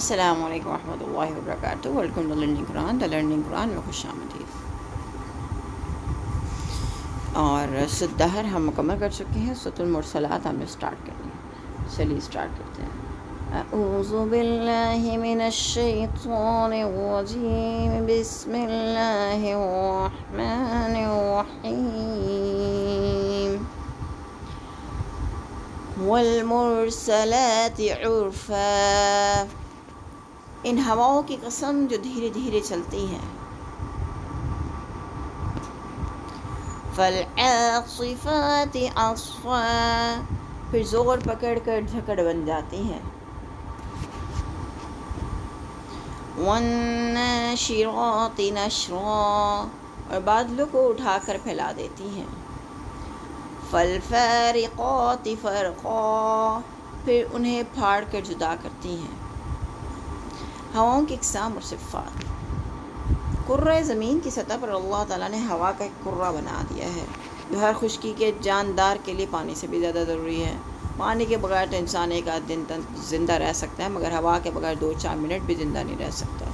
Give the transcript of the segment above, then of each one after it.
السلام علیکم ورحمۃ اللہ وبرکاتہ۔ ویلکم ٹو لرننگ قرآن، دا لرننگ قرآن میں خوش آمدید۔ اور دہر ہم مکمل کر چکے ہیں، سورۃ المرسلات ہم نے اسٹارٹ کر لی۔ چلیے اسٹارٹ کرتے ہیں۔ اعوذ باللہ من الشیطان الرجیم، بسم اللہ الرحمن الرحیم۔ والمرسلات عرفا، ان ہواؤں کی قسم جو دھیرے دھیرے چلتی ہیں۔ فالعاصفات عصفا، پھر زور پکڑ کر جھکڑ بن جاتی ہیں۔ والناشرات نشرا، اور بادلوں کو اٹھا کر پھیلا دیتی ہیں۔ فالفارقات فرقا، پھر انہیں پھاڑ کر جدا کرتی ہیں۔ ہواؤں کی اقسام اور صفات۔ کرۂ زمین کی سطح پر اللہ تعالیٰ نے ہوا کا ایک کرہ بنا دیا ہے، جو ہر خشکی کے جاندار کے لیے پانی سے بھی زیادہ ضروری ہے۔ پانی کے بغیر تو انسان ایک آدھ دن تک زندہ رہ سکتا ہے، مگر ہوا کے بغیر 2-4 منٹ بھی زندہ نہیں رہ سکتا۔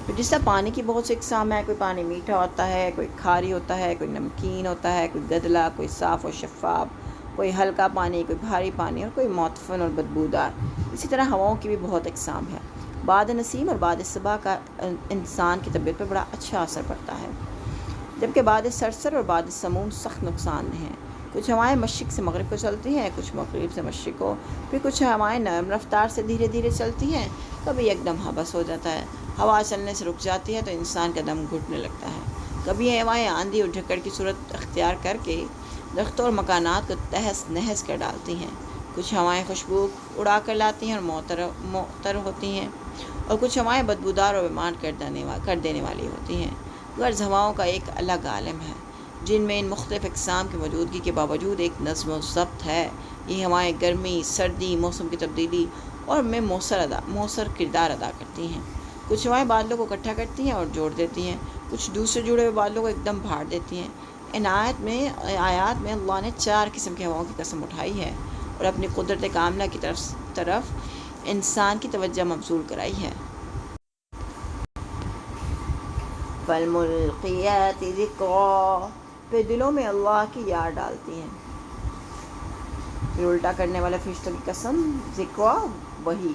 تو جس طرح پانی کی بہت سی اقسام ہیں، کوئی پانی میٹھا ہوتا ہے، کوئی کھاری ہوتا ہے، کوئی نمکین ہوتا ہے، کوئی گدلا، کوئی صاف اور شفاف، کوئی ہلکا پانی، کوئی بھاری پانی، اور کوئی معتفن اور بدبودار۔ اسی طرح ہواؤں کی بھی بہت اقسام ہے۔ باد نسیم اور باد صبا کا انسان کی طبیعت پر بڑا اچھا اثر پڑتا ہے، جبکہ باد سرسر اور باد سموم سخت نقصان دہ ہیں۔ کچھ ہوائیں مشرق سے مغرب کو چلتی ہیں، کچھ مغرب سے مشرق کو، پھر کچھ ہوائیں نرم رفتار سے دھیرے دھیرے چلتی ہیں، کبھی ایک دم حبس ہو جاتا ہے، ہوا چلنے سے رک جاتی ہے تو انسان کا دم گھٹنے لگتا ہے۔ کبھی یہ ہوائیں آندھی اور جھکڑ کی صورت اختیار کر کے درختوں اور مکانات کو تہس نہس کر ڈالتی ہیں۔ کچھ ہوائیں خوشبو اڑا کر لاتی ہیں اور معطر ہوتی ہیں، اور کچھ ہوائیں بدبودار اور بیمار کر دینے والی ہوتی ہیں۔ غرض ہواؤں کا ایک الگ عالم ہے، جن میں ان مختلف اقسام کی موجودگی کے باوجود ایک نظم و ضبط ہے۔ یہ ہوائیں گرمی، سردی، موسم کی تبدیلی اور میں مؤثر کردار ادا کرتی ہیں۔ کچھ ہوائیں بادلوں کو اکٹھا کرتی ہیں اور جوڑ دیتی ہیں، کچھ دوسرے جڑے ہوئے بادلوں کو ایک دم پھاڑ دیتی ہیں۔ ان آیات میں اللہ نے 4 قسم کی ہواؤں کی قسم اٹھائی ہے اور اپنی قدرت کاملہ کی طرف انسان کی توجہ مبذول کرائی ہے۔ فالملقیات ذکرا، پھر دلوں میں اللہ کی یاد ڈالتی ہیں۔ پھر الٹا کرنے والے فرشتوں کی قسم، ذکرا وہی،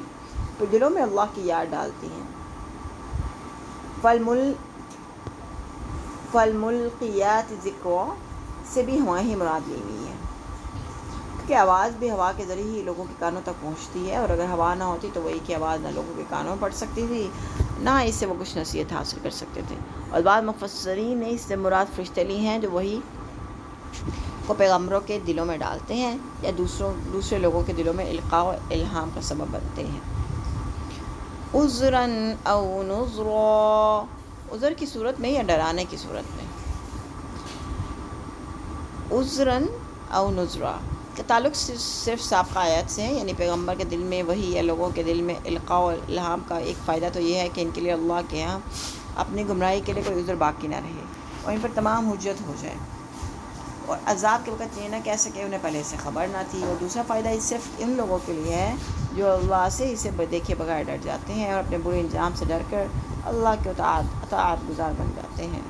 پھر دلوں میں اللہ کی یاد ڈالتی ہیں۔ فالملقیات ذکرا سے بھی ہوائیں ہی مراد لی ہوئی ہیں، کیونکہ آواز بھی ہوا کے ذریعے ہی لوگوں کے کانوں تک پہنچتی ہے، اور اگر ہوا نہ ہوتی تو وہی کی آواز نہ لوگوں کے کانوں میں پڑ سکتی تھی، نہ اس سے وہ کچھ نصیحت حاصل کر سکتے تھے۔ اور بعض مفسرین نے اس سے مراد فرشتے لی ہیں، جو وہی کو پیغمبروں کے دلوں میں ڈالتے ہیں یا دوسرے لوگوں کے دلوں میں القاء و الہام کا سبب بنتے ہیں۔ عذراً او نذرا، عذر کی صورت میں یا ڈرانے کی صورت میں۔ عذراً او نذرا کا تعلق صرف سابقہ آیات سے ہے، یعنی پیغمبر کے دل میں وحی یا لوگوں کے دل میں القاء و الہام کا ایک فائدہ تو یہ ہے کہ ان کے لیے اللہ کے ہاں اپنی گمراہی کے لیے کوئی عذر باقی نہ رہے اور ان پر تمام حجت ہو جائے، اور عذاب کے وقت یہ نہ کہہ سکے انہیں پہلے سے خبر نہ تھی۔ اور دوسرا فائدہ یہ صرف ان لوگوں کے لیے ہے جو اللہ سے اسے دیکھے بغیر ڈر جاتے ہیں اور اپنے برے انجام سے ڈر کر اللہ کے اطاعت گزار بن جاتے ہیں۔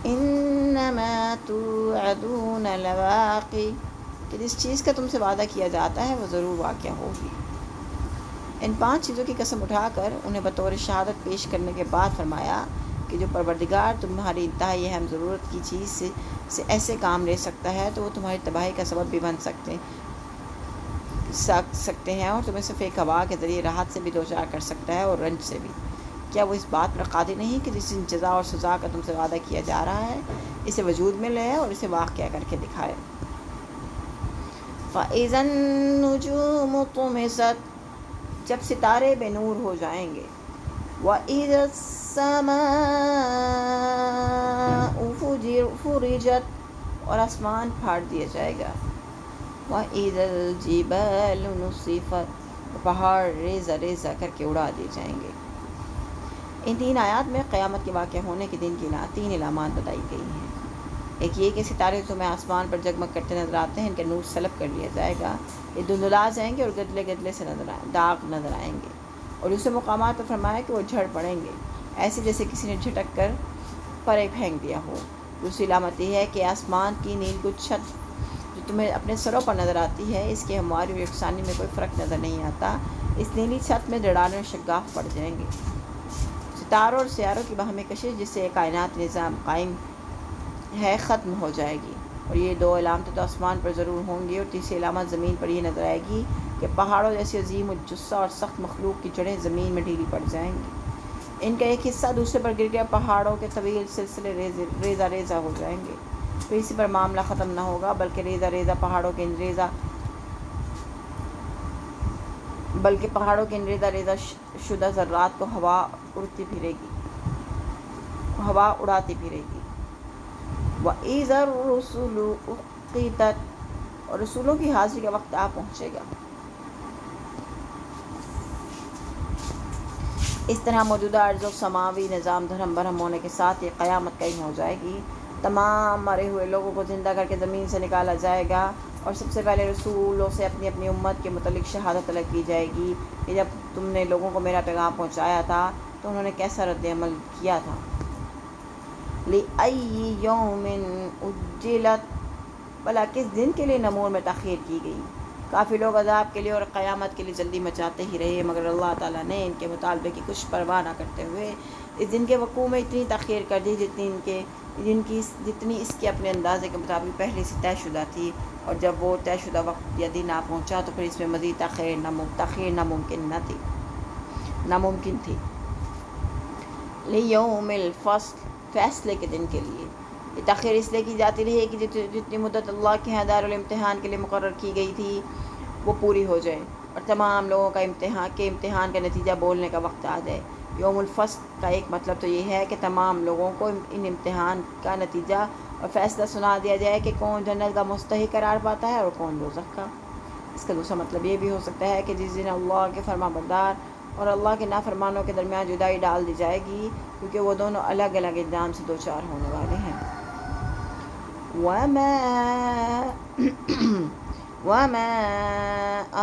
انما توعدون لواقع، کہ جس چیز کا تم سے وعدہ کیا جاتا ہے وہ ضرور واقع ہوگی۔ ان 5 چیزوں کی قسم اٹھا کر انہیں بطور شہادت پیش کرنے کے بعد فرمایا کہ جو پروردگار تمہاری انتہائی اہم ضرورت کی چیز سے ایسے کام لے سکتا ہے تو وہ تمہاری تباہی کا سبب بھی بن سکتے ہیں، اور تمہیں صرف ایک ہوا کے ذریعے راحت سے بھی دوچار کر سکتا ہے اور رنج سے بھی۔ کیا وہ اس بات پر قادر نہیں کہ جس جزا اور سزا کا تم سے وعدہ کیا جا رہا ہے اسے وجود میں لے اور اسے واقعہ کر کے دکھائے؟ فَإِذَا النُّجُومُ طُمِسَتْ، جب ستارے بے نور ہو جائیں گے۔ وَإِذَا السَّمَاءُ فُرِجَتْ، اور آسمان پھاڑ دیا جائے گا۔ وَإِذَا الْجِبَالُ نُصِفَتْ، پہاڑ ریزہ ریزہ کر کے اڑا دیے جائیں گے۔ ان 3 آیات میں قیامت کے واقع ہونے کے دن کی 3 علامات بتائی گئی ہیں۔ ایک یہ کہ ستارے تمہیں آسمان پر جگمگ کرتے نظر آتے ہیں، ان کا نور سلب کر لیا جائے گا، یہ دھندلا جائیں گے اور گدلے گدلے سے داغ نظر آئیں گے۔ اور دوسرے مقامات پر فرمایا کہ وہ جھڑ پڑیں گے، ایسے جیسے کسی نے جھٹک کر پرے پھینک دیا ہو۔ دوسری علامت یہ ہے کہ آسمان کی نیل کچھ چھت جو تمہیں اپنے سروں پر نظر آتی ہے، اس کی ہمواری اور یکسانی میں کوئی فرق نظر نہیں آتا۔ اس نیلی چھت میں دڑانے اور شگاف پڑ جائیں گے۔ ستاروں اور سیاروں کی باہمی کشش جس سے کائنات نظام قائم ہے ختم ہو جائے گی، اور یہ دو علامتیں تو آسمان پر ضرور ہوں گی، اور تیسری علامت زمین پر یہ نظر آئے گی کہ پہاڑوں جیسی عظیم الجثہ اور سخت مخلوق کی جڑیں زمین میں ڈھیلی پڑ جائیں گی، ان کا ایک حصہ دوسرے پر گر گیا، پہاڑوں کے طویل سلسلے ریزہ ریزہ ہو جائیں گے۔ پھر اسی پر معاملہ ختم نہ ہوگا، بلکہ پہاڑوں کے ان ریزہ ریزہ شدہ ذرات کو ہوا اڑاتی پھرے گی۔ وَإِذَا الرُّسُلُ أُقِّتَتْ، اور رسولوں کی حاضری کا وقت آ پہنچے گا۔ اس طرح موجودہ ارض و سماوی نظام دھرم برہم ہونے کے ساتھ یہ قیامت قائم ہو جائے گی۔ تمام مرے ہوئے لوگوں کو زندہ کر کے زمین سے نکالا جائے گا، اور سب سے پہلے رسولوں سے اپنی اپنی امت کے متعلق شہادت طلب کی جائے گی کہ جب تم نے لوگوں کو میرا پیغام پہنچایا تھا تو انہوں نے کیسا رد عمل کیا تھا۔ لِأَيِّ يَوْمٍ أُجِّلَتْ، بھلا کس دن کے لیے نمور میں تاخیر کی گئی۔ کافی لوگ عذاب کے لیے اور قیامت کے لیے جلدی مچاتے ہی رہے، مگر اللہ تعالیٰ نے ان کے مطالبے کی کچھ پرواہ نہ کرتے ہوئے اس دن کے وقوع میں اتنی تاخیر کر دی جتنی اس کے اپنے اندازے کے مطابق پہلے سے طے شدہ تھی، اور جب وہ طے شدہ وقت یا دن آ پہنچا تو پھر اس میں مزید تاخیر ناممکن تھی۔ لیوم الفصل، فیصلے کے دن کے لیے یہ تاخیر اس لیے کی جاتی رہی کہ جتنی مدت اللہ کے یہاں دارالامتحان کے لیے مقرر کی گئی تھی وہ پوری ہو جائے، اور تمام لوگوں کا امتحان کا نتیجہ بولنے کا وقت آ جائے۔ یوم الفصل کا ایک مطلب تو یہ ہے کہ تمام لوگوں کو ان امتحان کا نتیجہ اور فیصلہ سنا دیا جائے کہ کون جنت کا مستحق قرار پاتا ہے اور کون دوزخ کا۔ اس کا دوسرا مطلب یہ بھی ہو سکتا ہے کہ جس دن اللہ کے فرما بردار اور اللہ کے نافرمانوں کے درمیان جدائی ڈال دی جائے گی، کیونکہ وہ دونوں الگ الگ انجام سے دوچار ہونے والے ہیں۔ وَمَا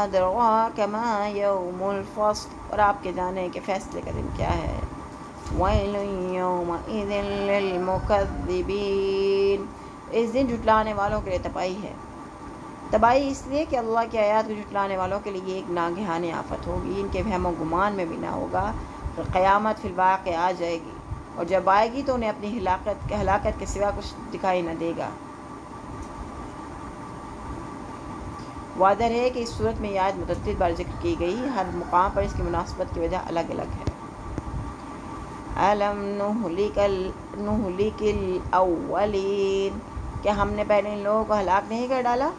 أَدْرَاكَ مَا يَوْمُ الْفَصْلِ، اور آپ کے جانے کہ فیصلے کا دن کیا ہے۔ وَيْلٌ يَوْمَئِذٍ لِّلْمُكَذِّبِينَ، اس دن جھٹلانے والوں کے لیے تباہی ہے۔ تباہی اس لیے کہ اللہ کی آیات کو جھٹلانے والوں کے لیے ایک ناگہانی آفت ہوگی، ان کے وہم و گمان میں بھی نہ ہوگا کہ قیامت فی الواقع آ جائے گی، اور جب آئے گی تو انہیں اپنی ہلاکت کے سوا کچھ دکھائی نہ دے گا۔ واضح ہے کہ اس صورت میں یہ آیت متعدد بار ذکر کی گئی، ہر مقام پر اس کی مناسبت کی وجہ الگ الگ ہے۔ أَلَمْ نُهْلِكِ الْأَوَّلِينَ، کیا ہم نے پہلے ان لوگوں کو ہلاک نہیں کر ڈالا؟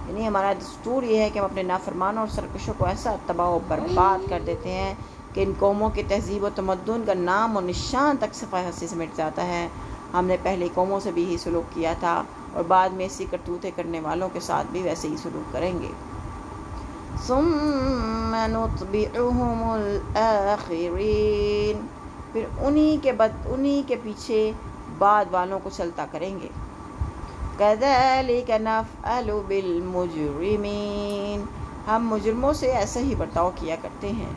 یعنی ہمارا دستور یہ ہے کہ ہم اپنے نافرمانوں اور سرکشوں کو ایسا تباہ و برباد کر دیتے ہیں کہ ان قوموں کی تہذیب و تمدن کا نام و نشان تک صفحہ ہستی سے مٹ جاتا ہے۔ ہم نے پہلی قوموں سے بھی یہی سلوک کیا تھا، اور بعد میں اسی کرتوتے کرنے والوں کے ساتھ بھی ویسے ہی سلوک کریں گے۔ ثُمَّ نُتْبِعُهُمُ الْآخِرِينَ، پھر انہی کے پیچھے بعد والوں کو چلتا کریں گے۔ كَذَلِكَ نَفْعَلُ بِالْمُجْرِمِينَ، ہم مجرموں سے ایسا ہی برتاؤ کیا کرتے ہیں۔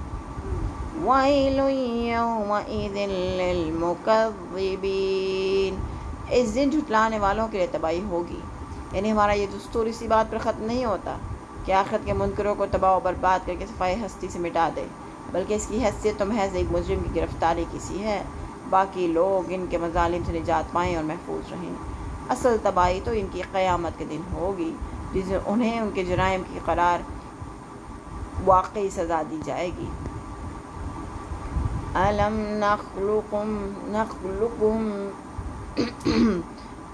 وَيْلٌ يَوْمَئِذٍ لِّلْمُكَذِّبِينَ، اس دن جھٹلانے والوں کے لیے تباہی ہوگی۔ یعنی ہمارا یہ دستور اسی بات پر ختم نہیں ہوتا کہ آخرت کے منکروں کو تباہ و برباد کر کے صفحہ ہستی سے مٹا دے، بلکہ اس کی حیثیت تو محض ایک مجرم کی گرفتاری کی سی ہے، باقی لوگ ان کے مظالم سے نجات پائیں اور محفوظ رہیں۔ اصل تباہی تو ان کی قیامت کے دن ہوگی، جس دن انہیں ان کے جرائم کی قرار واقعی سزا دی جائے گی۔ أَلَمْ نَخْلُقكُم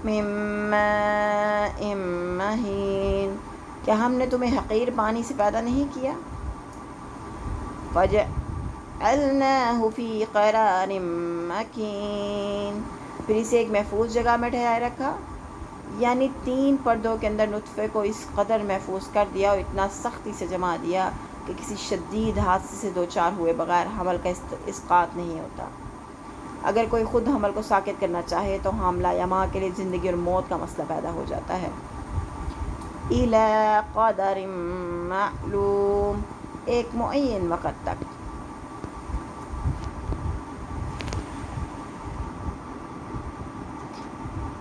مِّن مَّاءٍ مَّهِينٍ، کیا ہم نے تمہیں حقیر پانی سے پیدا نہیں کیا؟ فَجَعَلْنَاهُ فِي قَرَارٍ مَّكِينٍ، پھر اسے ایک محفوظ جگہ میں ٹھہرائے رکھا، یعنی 3 پردوں کے اندر نطفے کو اس قدر محفوظ کر دیا اور اتنا سختی سے جما دیا کہ کسی شدید حادثے سے دوچار ہوئے بغیر حمل کا اسقاط نہیں ہوتا۔ اگر کوئی خود حمل کو ساکت کرنا چاہے تو حاملہ یا ماں کے لیے زندگی اور موت کا مسئلہ پیدا ہو جاتا ہے۔ إِلَىٰ قَدَرٍ مَّعْلُومٍ، ایک معین وقت تک۔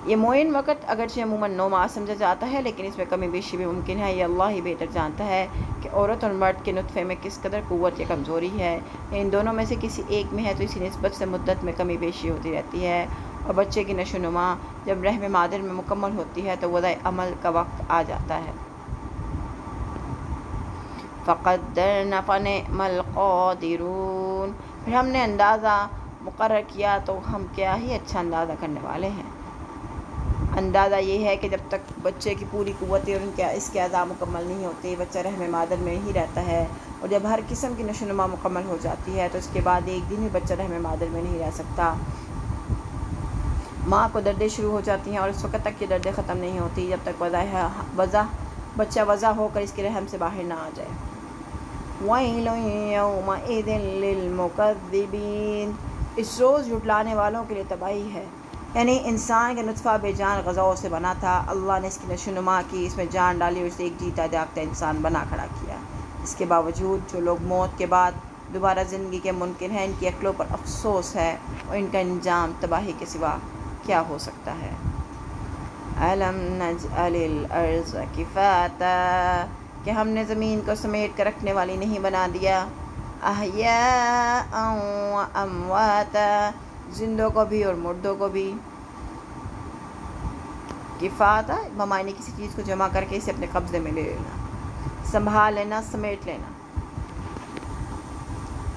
یہ معین وقت اگرچہ عموماً 9 ماہ سمجھا جاتا ہے، لیکن اس میں کمی بیشی بھی ممکن ہے۔ یہ اللہ ہی بہتر جانتا ہے کہ عورت اور مرد کے نطفے میں کس قدر قوت یا کمزوری ہے۔ ان دونوں میں سے کسی ایک میں ہے تو اسی نسبت سے مدت میں کمی بیشی ہوتی رہتی ہے، اور بچے کی نشو و نما جب رحم مادر میں مکمل ہوتی ہے تو وضع عمل کا وقت آ جاتا ہے۔ فَقَدَّرْنَ فَنِعْمَ الْقَادِرُونَ، پھر ہم نے اندازہ مقرر کیا تو ہم کیا ہی اچھا اندازہ کرنے والے ہیں۔ اندازہ یہ ہے کہ جب تک بچے کی پوری قوت اور اس کے اعضاء مکمل نہیں ہوتے، بچہ رحم مادر میں ہی رہتا ہے، اور جب ہر قسم کی نشو و نما مکمل ہو جاتی ہے تو اس کے بعد ایک دن بھی بچہ رحم مادر میں نہیں رہ سکتا۔ ماں کو دردیں شروع ہو جاتی ہیں، اور اس وقت تک یہ دردیں ختم نہیں ہوتی جب تک بچہ وضع ہو کر اس کے رحم سے باہر نہ آ جائے۔ وَيْلٌ يَوْمَئِذٍ لِّلْمُكَذِّبِينَ، اس روز جھٹلانے والوں کے لیے تباہی ہے۔ یعنی انسان کا نطفہ بے جان غذاؤں سے بنا تھا، اللہ نے اس کی نشو و نما کی، اس میں جان ڈالی اور اسے ایک جیتا جاگتا انسان بنا کھڑا کیا۔ اس کے باوجود جو لوگ موت کے بعد دوبارہ زندگی کے منکر ہیں، ان کی عقلوں پر افسوس ہے، اور ان کا انجام تباہی کے سوا کیا ہو سکتا ہے۔ أَلَمْ نَجْعَلِ الْأَرْضَ كِفَاتًا، کہ ہم نے زمین کو سمیٹ کر رکھنے والی نہیں بنا دیا۔ أَحْيَاءً وَأَمْوَاتًا، زندوں کو بھی اور مردوں کو بھی۔ کفاتہ بمعنی کسی چیز کو جمع کر کے اسے اپنے قبضے میں لے لینا، سنبھال لینا، سمیٹ لینا۔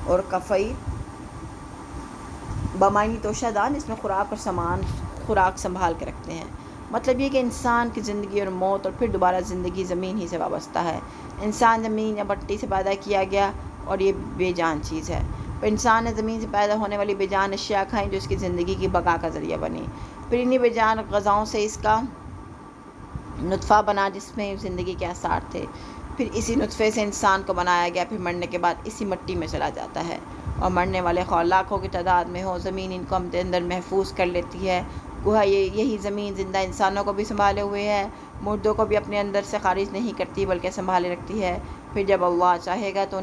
اور کفئی بمعنی توشہ دان، اس میں خوراک اور سامان خوراک سنبھال کے رکھتے ہیں۔ مطلب یہ کہ انسان کی زندگی اور موت اور پھر دوبارہ زندگی زمین ہی سے وابستہ ہے۔ انسان زمین یا مٹی سے پیدا کیا گیا اور یہ بے جان چیز ہے۔ پھر انسان نے زمین سے پیدا ہونے والی بے جان اشیاء کھائیں جو اس کی زندگی کی بقا کا ذریعہ بنی۔ پھر انہی بے جان غذاؤں سے اس کا نطفہ بنا جس میں زندگی کے آثار تھے۔ پھر اسی نطفے سے انسان کو بنایا گیا، پھر مرنے کے بعد اسی مٹی میں چلا جاتا ہے، اور مرنے والے خواہ لاکھوں کی تعداد میں ہو، زمین ان کو اپنے اندر محفوظ کر لیتی ہے۔ گویا یہی زمین زندہ انسانوں کو بھی سنبھالے ہوئے ہے، مردوں کو بھی اپنے اندر سے خارج نہیں کرتی بلکہ سنبھالے رکھتی ہے۔ پھر جب اللہ چاہے گا تو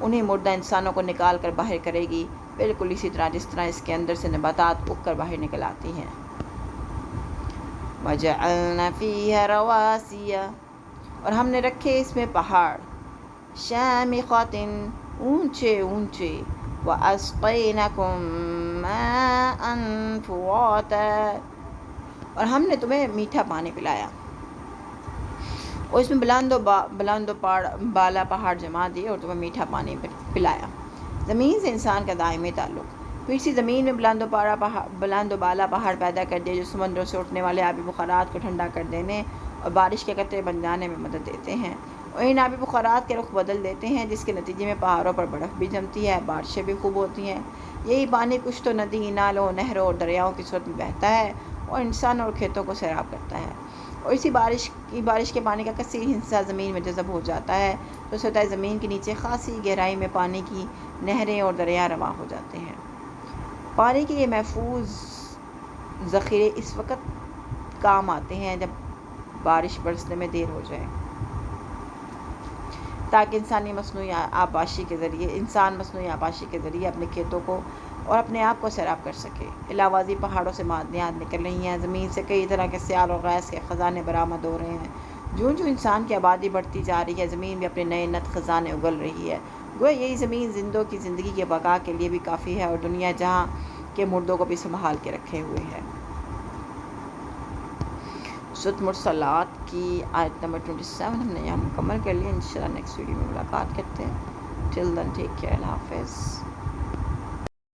انہیں مردہ انسانوں کو نکال کر باہر کرے گی، بالکل اسی طرح جس طرح اس کے اندر سے نباتات اگ کر باہر نکل آتی ہیں۔ وَجَعَلْنَا فِيهَا رَوَاسِيَ، اور ہم نے رکھے اس میں پہاڑ، شَامِخَاتٍ، اونچے اونچے، وَأَسْقَيْنَاكُم مَّاءً فُرَاتًا، اور ہم نے تمہیں میٹھا پانی پلایا، اور اس میں بلند و بالا پہاڑ جما دیے اور تمہیں میٹھا پانی پلایا۔ زمین سے انسان کا دائمی تعلق۔ پھر اسی زمین میں بلند و بالا پہاڑ پیدا کر دیے جو سمندروں سے اٹھنے والے آبی بخارات کو ٹھنڈا کر دینے اور بارش کے قطرے بن جانے میں مدد دیتے ہیں، اور ان آبی بخارات کے رخ بدل دیتے ہیں جس کے نتیجے میں پہاڑوں پر برف بھی جمتی ہے، بارشیں بھی خوب ہوتی ہیں۔ یہی پانی کچھ تو ندی، نالوں، نہروں اور دریاؤں کی صورت میں بہتا ہے اور انسانوں اور کھیتوں کو سیراب کرتا ہے، اور اسی بارش کے پانی کا کثیر حصہ زمین میں جذب ہو جاتا ہے تو سطح زمین کے نیچے خاصی گہرائی میں پانی کی نہریں اور دریا رواں ہو جاتے ہیں۔ پانی کے یہ محفوظ ذخیرے اس وقت کام آتے ہیں جب بارش برسنے میں دیر ہو جائے، تاکہ انسان مصنوعی آبپاشی کے ذریعے اپنے کھیتوں کو اور اپنے آپ کو سیراب کر سکے۔ علاوہ ازیں پہاڑوں سے معدنیات نکل رہی ہیں، زمین سے کئی طرح کے سیال اور گیس کے خزانے برآمد ہو رہے ہیں۔ جو انسان کی آبادی بڑھتی جا رہی ہے، زمین بھی اپنے نئے نت خزانے اگل رہی ہے۔ گویا یہی زمین زندوں کی زندگی کے بقا کے لیے بھی کافی ہے اور دنیا جہاں کے مردوں کو بھی سنبھال کے رکھے ہوئے ہے۔ سورۃ مرسلات کی آیت نمبر 27 ہم نے یہاں مکمل کر لی۔ انشاءاللہ نیکسٹ ویڈیو میں ملاقات کرتے ہیں۔ ٹل دین ٹیک کیئر، اللہ حافظ۔